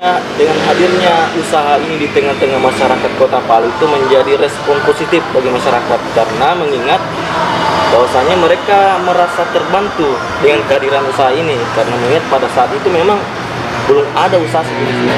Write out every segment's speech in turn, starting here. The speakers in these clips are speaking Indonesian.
Dengan hadirnya usaha ini di tengah-tengah masyarakat Kota Palu itu menjadi respon positif bagi masyarakat karena mengingat bahwasanya mereka merasa terbantu dengan kehadiran usaha ini karena mengingat pada saat itu memang belum ada usaha seperti ini.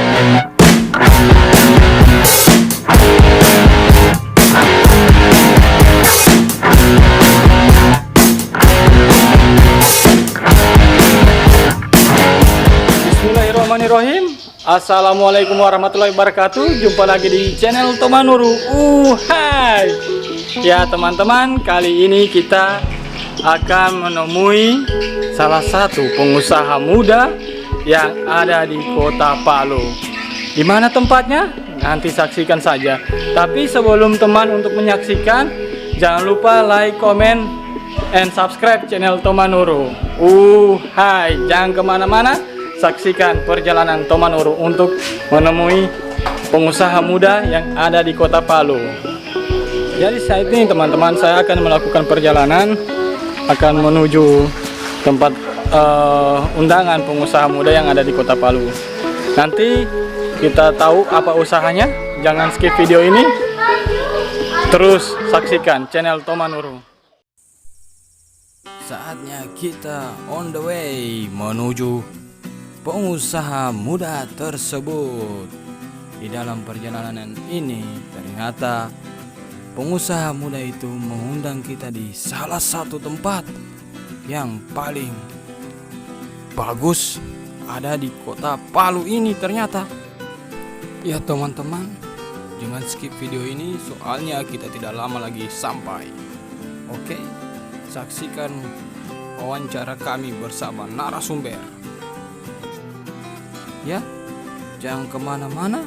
Bismillahirrahmanirrahim. Assalamualaikum warahmatullahi wabarakatuh. Jumpa lagi di channel Tomanuru. Hai. Ya teman-teman, kali ini kita akan menemui salah satu pengusaha muda yang ada di Kota Palu. Di mana tempatnya? Nanti saksikan saja. Tapi sebelum teman untuk menyaksikan, jangan lupa like, comment, and subscribe channel Tomanuru. Hai, jangan kemana-mana. Saksikan perjalanan Tomanuru untuk menemui pengusaha muda yang ada di Kota Palu. Jadi saat ini teman-teman, saya akan melakukan perjalanan akan menuju tempat undangan pengusaha muda yang ada di Kota Palu. Nanti kita tahu apa usahanya. Jangan skip video ini, terus saksikan channel Tomanuru. Saatnya kita on the way menuju pengusaha muda tersebut. Di dalam perjalanan ini ternyata pengusaha muda itu mengundang kita di salah satu tempat yang paling bagus ada di Kota Palu ini ternyata. Ya teman-teman, jangan skip video ini soalnya kita tidak lama lagi sampai. Oke, saksikan wawancara kami bersama narasumber. Ya, jangan kemana-mana.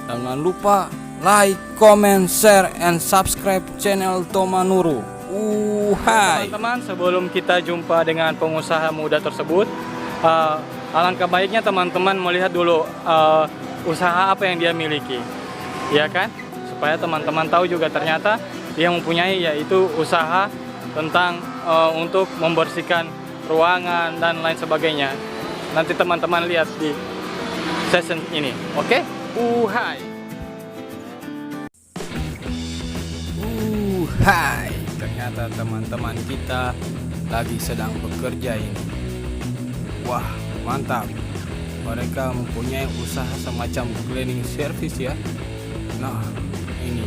Jangan lupa like, comment, share, and subscribe channel Tomanuru. Hai teman-teman, sebelum kita jumpa dengan pengusaha muda tersebut, alangkah baiknya teman-teman melihat dulu usaha apa yang dia miliki, ya kan? Supaya teman-teman tahu juga ternyata dia mempunyai yaitu usaha tentang untuk membersihkan ruangan dan lain sebagainya. Nanti teman-teman lihat di session ini, oke? Hai. Hai. Ternyata teman-teman kita lagi sedang bekerja ini. Wah, mantap. Mereka mempunyai usaha semacam cleaning service ya. Nah, ini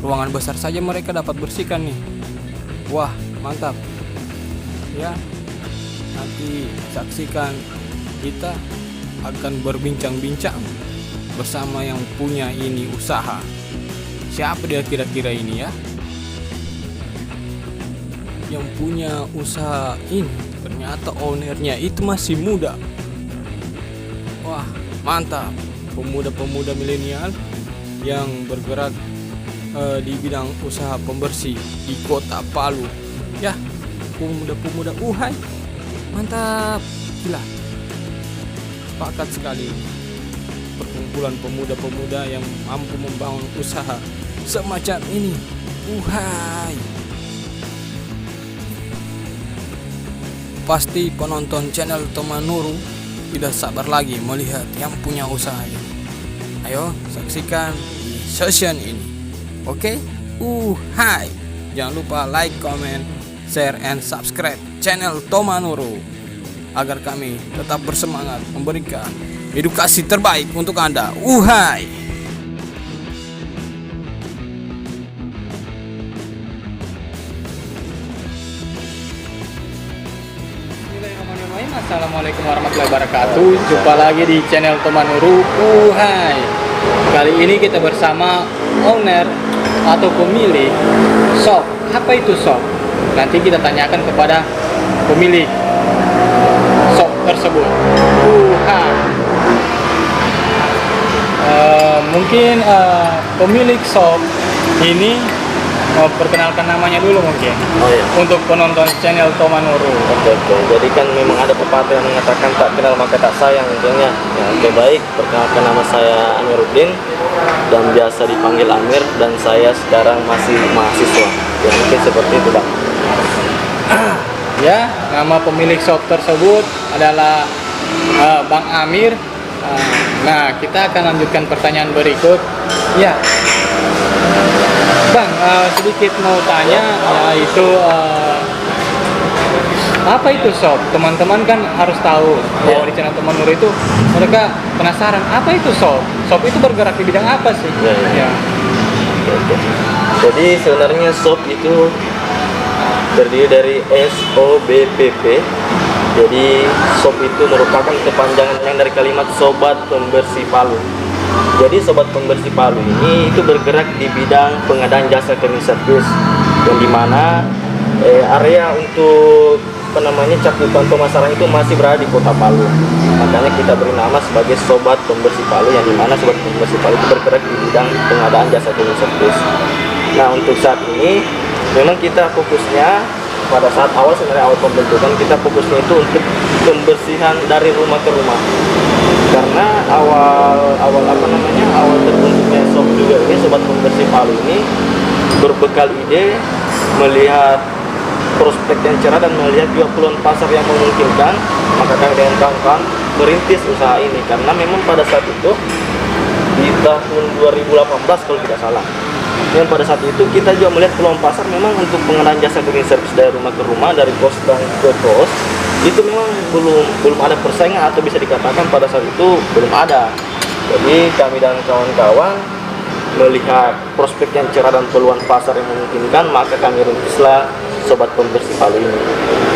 ruangan besar saja mereka dapat bersihkan nih. Wah, mantap. Ya, nanti saksikan. Kita akan berbincang-bincang bersama yang punya ini usaha. Siapa dia kira-kira ini ya? Yang punya usaha ini ternyata ownernya itu masih muda. Wah, mantap. Pemuda-pemuda milenial yang bergerak di bidang usaha pembersih di Kota Palu. Ya, pemuda-pemuda hai. Mantap. Gila. Sepakat sekali perkumpulan pemuda-pemuda yang mampu membangun usaha semacam ini. Hai. Pasti penonton channel Tomanuru tidak sabar lagi melihat yang punya usaha ini. Ayo saksikan di session ini. Oke? Hai. Jangan lupa like, comment, share, and subscribe channel Tomanuru agar kami tetap bersemangat memberikan edukasi terbaik untuk Anda. Hai. Bismillahirrahmanirrahim. Assalamualaikum warahmatullahi wabarakatuh. Jumpa lagi di channel Tomanuru. Hai. Kali ini kita bersama owner atau pemilik shop. Apa itu shop? Nanti kita tanyakan kepada pemilik shop tersebut. Mungkin pemilik shop ini perkenalkan namanya dulu mungkin. Oh iya. Untuk penonton channel Tomanuru. Oke. Jadi kan memang ada pepatah yang mengatakan tak kenal maka tak sayang tentunya. Ya, oke, baik. Perkenalkan nama saya Amiruddin dan biasa dipanggil Amir dan saya sekarang masih mahasiswa. Ya mungkin seperti itu, Pak. Ya, nama pemilik shop tersebut adalah Bang Amir Nah, kita akan lanjutkan pertanyaan berikut. Ya, Bang, sedikit mau tanya, yaitu apa itu shop? Teman-teman kan harus tahu bahwa di channel Teman Nur itu mereka penasaran apa itu shop. Shop itu bergerak di bidang apa sih? Ya. Oke. Jadi sebenarnya SOP itu terdiri dari SOBPP. Jadi SOP itu merupakan kepanjangan yang dari kalimat Sobat Pembersih Palu. Jadi Sobat Pembersih Palu ini itu bergerak di bidang pengadaan jasa cleaning service, yang dimana area untuk cakupan pemasaran itu masih berada di Kota Palu. Makanya kita beri nama sebagai Sobat Pembersih Palu, yang dimana Sobat Pembersih Palu itu bergerak di bidang pengadaan jasa cleaning service. Nah, untuk saat ini memang kita fokusnya pada saat awal, sebenarnya awal pembentukan kita fokusnya itu untuk pembersihan dari rumah ke rumah. Karena awal terbentuknya SOP juga ini, Sobat Pembersih Palu ini berbekal ide melihat prospek yang cerah dan melihat juga peluang pasar yang memungkinkan, maka kami dengan kawan-kawan merintis usaha ini. Karena memang pada saat itu di tahun 2018 kalau tidak salah, yang pada saat itu kita juga melihat peluang pasar memang untuk pengadaan jasa cleaning service dari rumah ke rumah, dari pos dan ke pos, itu memang belum ada persaingan, atau bisa dikatakan pada saat itu belum ada. Jadi kami dan kawan-kawan melihat prospek yang cerah dan peluang pasar yang memungkinkan, maka kami rintislah Sobat Pembersih Palu ini.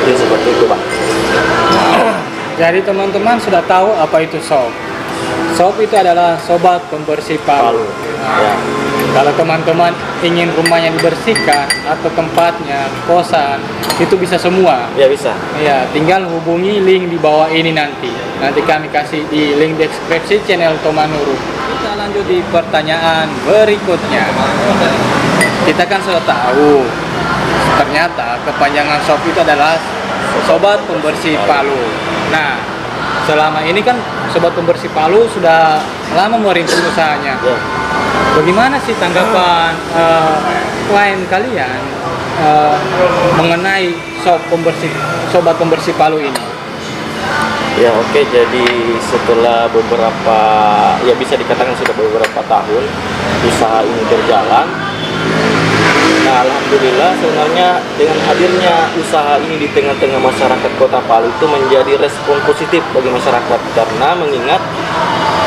Jadi seperti itu, Pak. Jadi teman-teman sudah tahu apa itu SOP. SOP itu adalah Sobat Pembersih Palu. Ya. Kalau teman-teman ingin rumahnya dibersihkan atau tempatnya, kosan, itu bisa semua. Ya, bisa. Ya, tinggal hubungi link di bawah ini nanti. Nanti kami kasih di link deskripsi channel Teman Nur. Kita lanjut di pertanyaan berikutnya. Kita kan sudah tahu, ternyata kepanjangan SOP itu adalah Sobat Pembersih Palu. Nah, selama ini kan Sobat Pembersih Palu sudah lama merintis usahanya. Ya. Bagaimana sih tanggapan klien kalian mengenai Sobat Pembersih Palu ini? Ya, oke. Jadi setelah beberapa, ya bisa dikatakan sudah beberapa tahun usaha ini berjalan. Nah, alhamdulillah sebenarnya dengan hadirnya usaha ini di tengah-tengah masyarakat Kota Palu itu menjadi respon positif bagi masyarakat, karena mengingat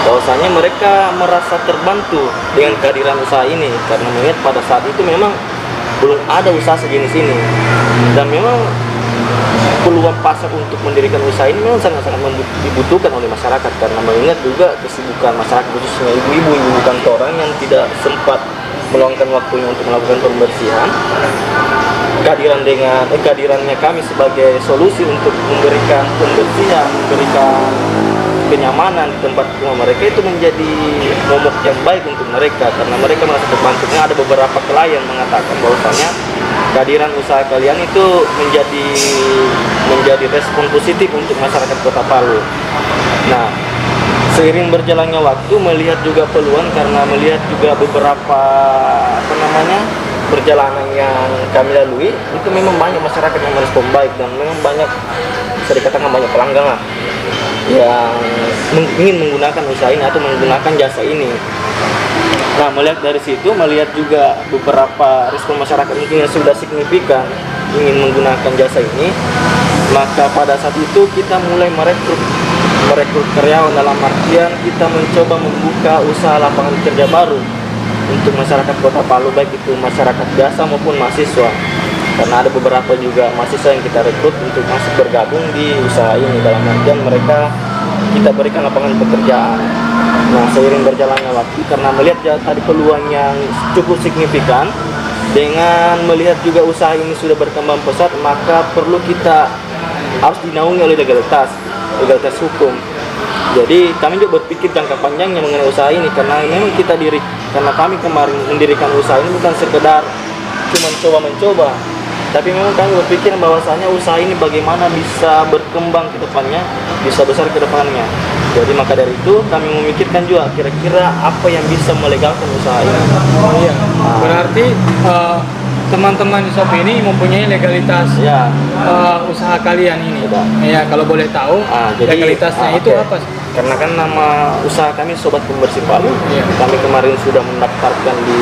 bahwasanya mereka merasa terbantu dengan kehadiran usaha ini, karena mengingat pada saat itu memang belum ada usaha sejenis ini, dan memang peluang pasar untuk mendirikan usaha ini memang sangat-sangat dibutuhkan oleh masyarakat, karena mengingat juga kesibukan masyarakat, khususnya ibu-ibu kantoran yang tidak sempat meluangkan waktunya untuk melakukan pembersihan. Kehadirannya kami sebagai solusi untuk memberikan pembersihan, memberikan kenyamanan di tempat rumah mereka, itu menjadi momok yang baik untuk mereka, karena mereka merasa terbantu. Ada beberapa klien mengatakan bahwasanya kehadiran usaha kalian itu menjadi respon positif untuk masyarakat Kota Palu. Nah, seiring berjalannya waktu, melihat juga peluang, karena melihat juga beberapa perjalanan yang kami lalui, itu memang banyak masyarakat yang merespon baik, dan memang banyak, bisa dikatakan banyak pelanggan lah yang ingin menggunakan usaha ini atau menggunakan jasa ini. Nah, melihat dari situ, melihat juga beberapa respon masyarakat mungkin yang sudah signifikan ingin menggunakan jasa ini, maka pada saat itu kita mulai merekrut karyawan, dalam artian kita mencoba membuka usaha lapangan kerja baru untuk masyarakat Kota Palu, baik itu masyarakat biasa maupun mahasiswa. Karena ada beberapa juga mahasiswa yang kita rekrut untuk masuk bergabung di usaha ini, dalam artian mereka kita berikan lapangan pekerjaan. Nah, seiring berjalannya waktu, karena melihat tadi peluang yang cukup signifikan, dengan melihat juga usaha ini sudah berkembang pesat, maka perlu kita harus dinaungi oleh legalitas hukum. Jadi kami juga berpikir jangka panjangnya mengenai usaha ini, karena memang karena kami kemarin mendirikan usaha ini bukan sekedar cuma mencoba, tapi memang kami berpikir bahwasanya usaha ini bagaimana bisa berkembang ke depannya, bisa besar ke depannya. Jadi maka dari itu kami memikirkan juga kira-kira apa yang bisa melegalkan usaha ini. Oh iya, berarti teman-teman di shop ini mempunyai legalitas Ya. usaha kalian ini. Sudah. Ya, kalau boleh tahu Jadi, legalitasnya itu oke. apa? Karena kan nama usaha kami Sobat Pembersih Palu. Iya. Kami kemarin sudah mendaftarkan di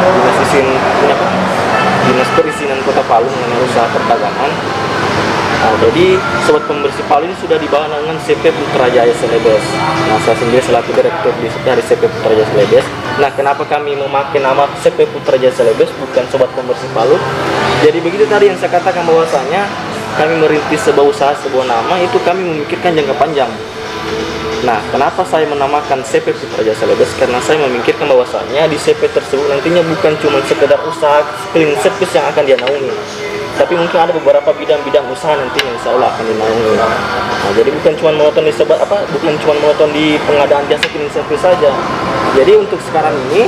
Dinas Izin apa? Dinas Perizinan Kota Palu mengenai usaha perdagangan. Nah, jadi Sobat Pembersih Palu ini sudah dibawa naungan CP Putrajaya Celebes. Nah, saya sendiri selaku direktur dari CP Putrajaya Celebes. Nah, kenapa kami memakai nama CP Putrajaya Celebes bukan Sobat Pembersih Palu? Jadi begitu tadi yang saya katakan bahwasanya kami merintis sebuah usaha, sebuah nama itu kami memikirkan jangka panjang. Nah, kenapa saya menamakan CP Putrajaya Celebes? Karena saya memikirkan bahwasanya di CP tersebut nantinya bukan cuma sekedar usaha cleaning service yang akan dia naungi, tapi mungkin ada beberapa bidang-bidang usaha nantinya insya Allah akan dinaungi. Nah, jadi bukan cuma monoton di bukan cuma monoton di pengadaan jasa cleaning service saja. Jadi untuk sekarang ini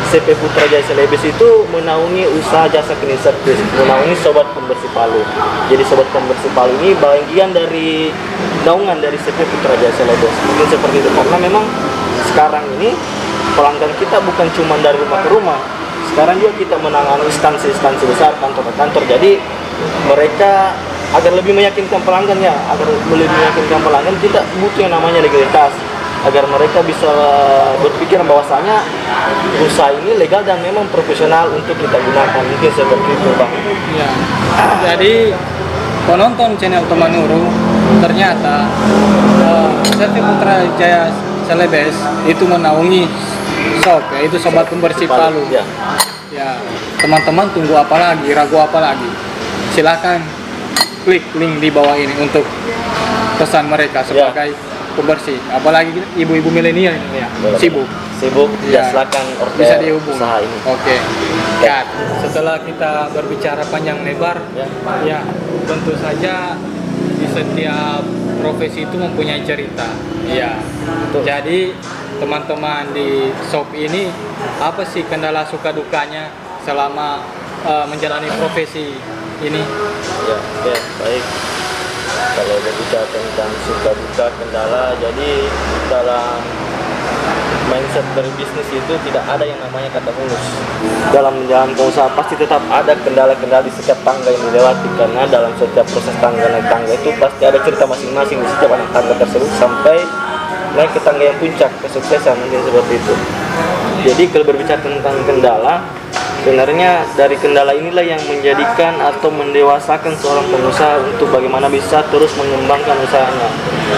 CP Putrajaya Celebes itu menaungi usaha jasa cleaning service, menaungi Sobat Pembersih Palu. Jadi Sobat Pembersih Palu ini bagian dari naungan dari CP Putrajaya Celebes. Mungkin seperti itu karena memang sekarang ini pelanggan kita bukan cuma dari rumah ke rumah. Sekarang juga kita menangani instansi-instansi besar, kantor-kantor. Jadi mereka agar lebih meyakinkan pelanggan kita butuh yang namanya legalitas agar mereka bisa berpikir bahwasanya usaha ini legal dan memang profesional untuk kita gunakan. Mungkin seperti itu, Bang. Ya. Jadi penonton channel Tomanuru ternyata CP Putrajaya Celebes itu menaungi shop, yaitu Sobat Pembersih Palu. Ya. Ya, teman-teman tunggu apa lagi, ragu apa lagi? Silakan klik link di bawah ini untuk pesan mereka sebagai pembersih. Apalagi ibu-ibu milenial ini ya, sibuk. Ya, silakan order Bisa dihubungi. usaha ini. Oke. Ya, setelah kita berbicara panjang lebar, ya tentu saja di setiap profesi itu mempunyai cerita. Iya. Jadi teman-teman di shop ini apa sih kendala suka dukanya selama menjalani profesi ini? Ya, oke, baik. Kalau berbicara tentang suka duka kendala, jadi dalam mindset berbisnis itu tidak ada yang namanya kata mulus. Dalam menjalankan usaha pasti tetap ada kendala-kendala di setiap tangga yang dilewati, karena dalam setiap proses tangga naik tangga itu pasti ada cerita masing-masing di setiap anak tangga tersebut sampai naik ke tangga yang puncak kesuksesan, mungkin seperti itu. Jadi kalau berbicara tentang kendala, sebenarnya dari kendala inilah yang menjadikan atau mendewasakan seorang pengusaha untuk bagaimana bisa terus mengembangkan usahanya.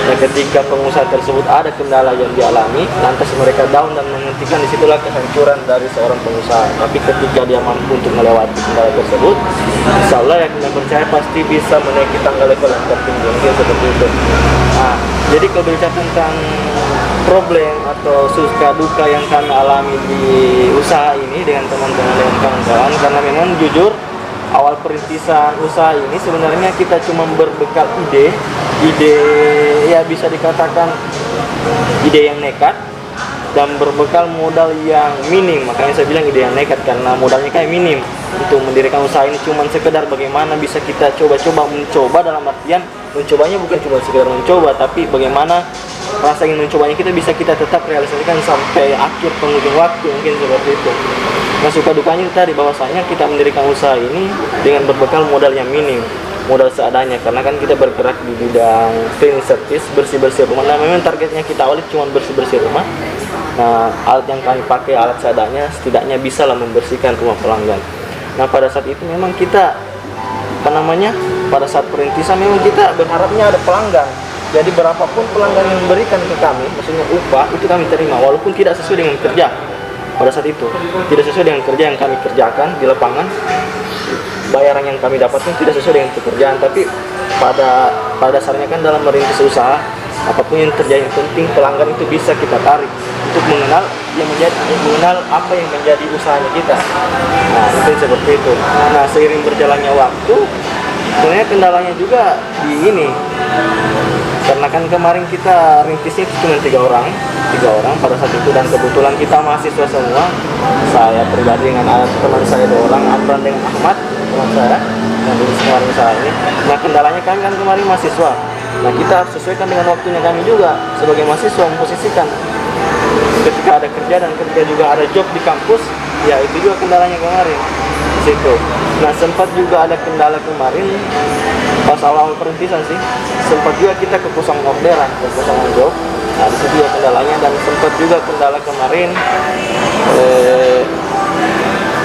Dan ketika pengusaha tersebut ada kendala yang dialami, lantas mereka down dan menghentikan, disitulah kehancuran dari seorang pengusaha. Tapi ketika dia mampu untuk melewati kendala tersebut, insya Allah yang percaya pasti bisa menaiki tangga level yang tertinggi, mungkin seperti itu. Nah, jadi kalau berbicara tentang problem atau suka duka yang kami alami di usaha ini dengan teman-teman dan kawan-kawan, karena memang jujur awal perintisan usaha ini sebenarnya kita cuma berbekal ide ya bisa dikatakan ide yang nekat dan berbekal modal yang minim. Makanya saya bilang ide yang nekat karena modalnya kayak minim untuk mendirikan usaha ini, cuma sekedar bagaimana bisa kita mencoba dalam artian mencobanya bukan cuma sekedar mencoba, tapi bagaimana rasa ingin mencobanya kita tetap realisasikan sampai akhir penghujung waktu, mungkin seperti itu. Nah, suka dukanya itu tadi bahwasanya kita mendirikan usaha ini dengan berbekal modal yang minim, modal seadanya, karena kan kita bergerak di bidang cleaning service, bersih-bersih rumah. Nah, memang targetnya kita awali cuma bersih-bersih rumah. Nah, alat yang kami pakai alat seadanya, setidaknya bisa lah membersihkan rumah pelanggan. Nah, pada saat itu memang kita pada saat perintisan memang kita berharapnya ada pelanggan. Jadi berapapun pelanggan yang memberikan ke kami, maksudnya upah, itu kami terima walaupun tidak sesuai dengan kerja. Pada saat itu tidak sesuai dengan kerja yang kami kerjakan di lapangan, bayaran yang kami dapatkan tidak sesuai dengan pekerjaan. Tapi pada dasarnya kan dalam merintis usaha, apapun yang terjadi, yang penting pelanggan itu bisa kita tarik untuk mengenal apa yang menjadi usahanya kita. Nah, mungkin seperti itu. Nah, seiring berjalannya waktu, sebenarnya kendalanya juga di ini, karena kan kemarin kita rintisnya cuma tiga orang pada saat itu, dan kebetulan kita mahasiswa semua. Saya pribadi dengan teman saya 2 orang, Amran dengan Ahmad, teman saya yang di kemarin usaha ini. Nah, kendalanya kami kan kemarin mahasiswa. Nah, kita harus sesuaikan dengan waktunya kami juga sebagai mahasiswa, memposisikan ketika ada kerja dan ketika juga ada job di kampus, ya itu juga kendalanya kemarin. situ. Nah, sempat juga ada kendala kemarin pas awal perintisan sih, sempat juga kita kekosongan orderan, kekosongan job. Nah, di situ juga kendalanya, dan sempat juga kendala kemarin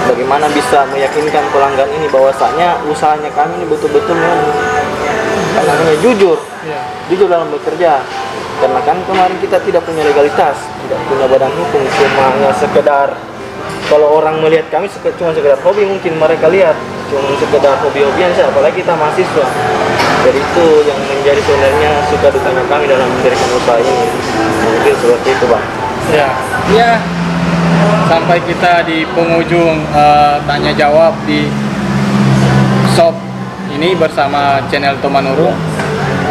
bagaimana bisa meyakinkan pelanggan ini bahwasanya usahanya kami ini betul-betul namanya jujur dalam bekerja. Karena kan kemarin kita tidak punya legalitas, tidak punya badan hukum, cuma hanya sekedar kalau orang melihat kami cuma sekedar hobi, mungkin mereka lihat cuma sekedar hobi-hobian saja, apalagi kita mahasiswa. Jadi itu yang menjadi sebenarnya suka dukanya kami dalam mendirikan usaha ini. Mungkin seperti itu, Bang. Ya, sampai kita di penghujung tanya jawab di shop ini bersama channel Tomanuru.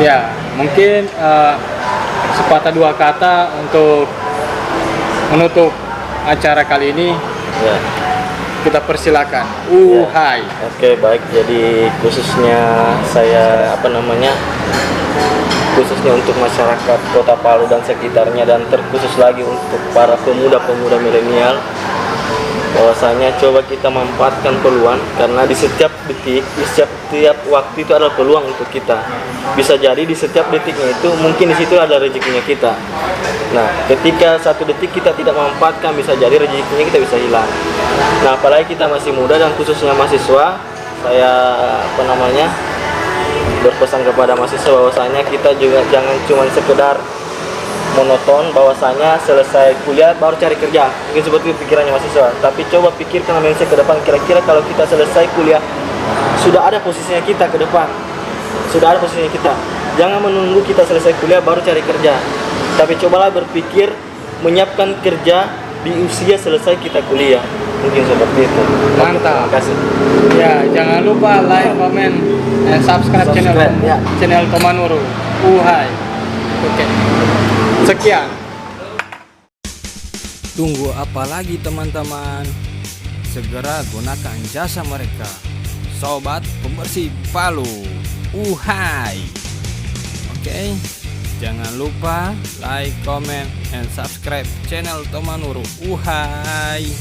Ya, mungkin sepatah dua kata untuk menutup acara kali ini. Ya. Kita persilakan. Hai. Oke, baik. Jadi khususnya saya khususnya untuk masyarakat Kota Palu dan sekitarnya, dan terkhusus lagi untuk para pemuda-pemuda milenial, bahwasanya coba kita manfaatkan peluang, karena di setiap detik, di setiap waktu itu adalah peluang untuk kita. Bisa jadi di setiap detiknya itu mungkin di situ ada rezekinya kita. Nah, ketika satu detik kita tidak memanfaatkan, bisa jadi rezekinya kita bisa hilang. Nah, apalagi kita masih muda dan khususnya mahasiswa, saya berpesan kepada mahasiswa bahwasanya kita juga jangan cuma sekedar monoton bahwasanya selesai kuliah baru cari kerja. Mungkin seperti itu pikirannya mahasiswa, tapi coba pikirkan mindset ke depan, kira-kira kalau kita selesai kuliah sudah ada posisinya kita ke depan. Sudah ada posisinya kita. Jangan menunggu kita selesai kuliah baru cari kerja, tapi cobalah berpikir menyiapkan kerja di usia selesai kita kuliah. Mungkin seperti itu. Mantap. Terima kasih. Ya, jangan lupa like, comment, and subscribe channel Tomanuru. Hai. Oke. Sekian. Tunggu apa lagi teman-teman? Segera gunakan jasa mereka. Sobat pembersih Palu. Hai. Oke. Jangan lupa like, comment, and subscribe channel Tomanuru. Hai.